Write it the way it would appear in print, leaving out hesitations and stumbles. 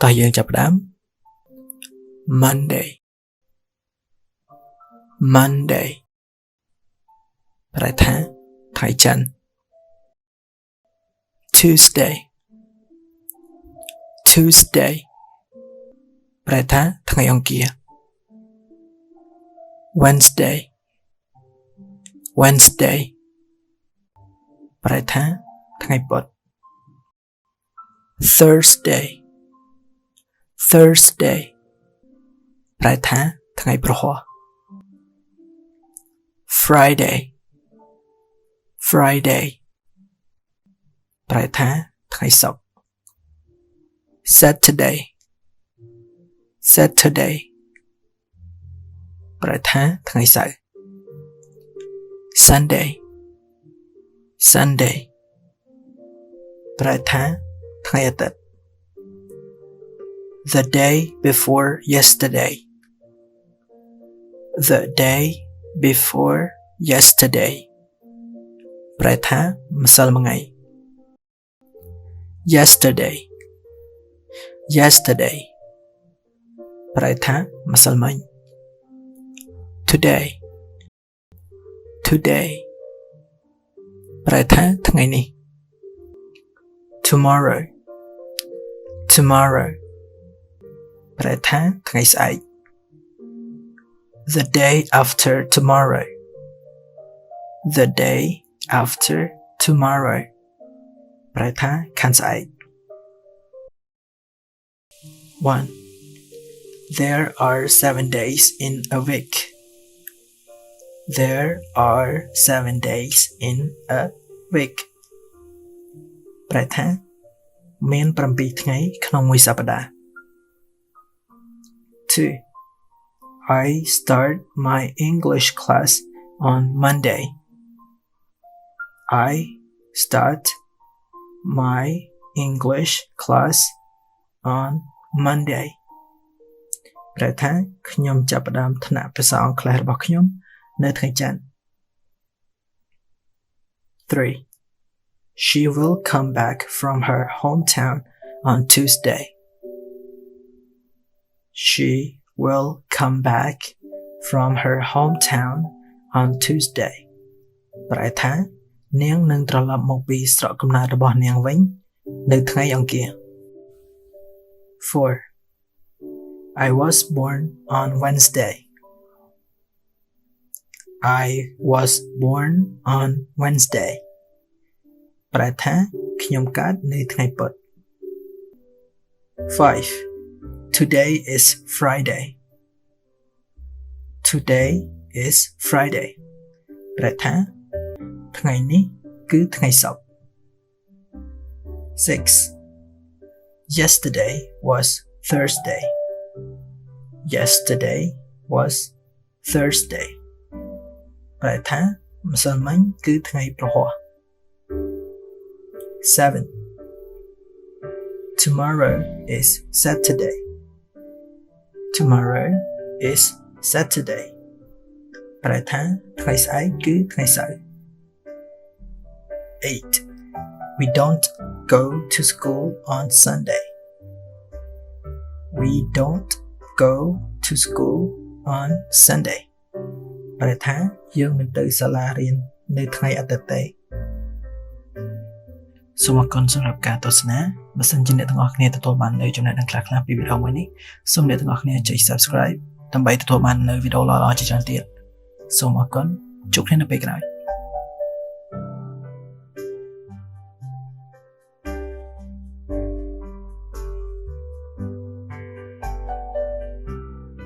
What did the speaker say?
តោះយើងចាប់ផ្ដើម Monday Monday ប្រែថាថ្ងៃច័ន្ទ Tuesday Tuesday ប្រែថាថ្ងៃអង្គារ Wednesday Wednesday ប្រែថាថ្ងៃពុធ Thursday Thursday ប្រែថាថ្ងៃព្រហស្បតិ៍ Friday Friday ប្រែថាថ្ងៃសុក្រ Saturday Saturday ប្រែថាថ្ងៃសៅរ៍ Sunday Sunday ប្រែថាថ្ងៃអាទិត្យ The day before yesterday The day before yesterday ប្រែថាម្សិលមិញ Yesterday Yesterday ប្រែថាម្សិលមិញ Today Today ប្រែថាថ្ងៃនេះ Tomorrow Tomorrow ប្រែថាថ្ងៃស្អែក The day after tomorrow The day after tomorrow ប្រែថាខាន់ស្អែក 1. There are 7 days in a week. There are 7 days in a week. ប្រែថាមាន 7 ថ្ងៃក្នុងមួយសប្តាហ៍ 2. I start my English class on Monday. I start my English class on Monday ប្រែថាខ្ញុំចាប់ផ្ដើមថ្នាក់ភាសាអង់គ្លេសរបស់ខ្ញុំនៅថ្ងៃច័ន្ទ 3. She will come back from her hometown on Tuesday. She will come back from her hometown on Tuesday ប្រែថានាងនឹងត្រឡប់មកពីស្រុកកំណើតរបស់នាងវិញនៅថ្ងៃអង្គារ 4. I was born on Wednesday. I was born on Wednesday ប្រែថាខ្ញុំកើតនៅថ្ងៃពុធ 5. Today is Friday. Today is Friday ប្រែថាថ្ងៃនេះគឺថ្ងៃសុក្រ 6. Yesterday was Thursday. Yesterday was Thursday ប្រែថាម្សិលមិញគឺថ្ងៃព្រហស្បតិ៍ 7. Tomorrow is Saturday. Tomorrow is Saturday ប្រែថាថ្ងៃស្អែកគឺថ្ងៃសៅរ៍ 8. We don't go to school on Sunday. We don't go to school on Sunday ប្រែថាយើងមិនទៅសាលារៀននៅថ្ងៃអាទិត្យទេសូមអរគុណសម្រាប់ការទស្សនាបើសិនជាអ្នកទាំងអស់គ្នាទទួលបាននូវចំណេះដឹងខ្លះៗពីវីដេអូមួយនេះសូមអ្នកទាំងអស់គ្នាចុច Subscribe ដើម្បីទទួលបាននូវវីដេអូល្អៗជាច្រើនទៀតសូមអរគុណជួបគ្នានៅពេលក្រោយ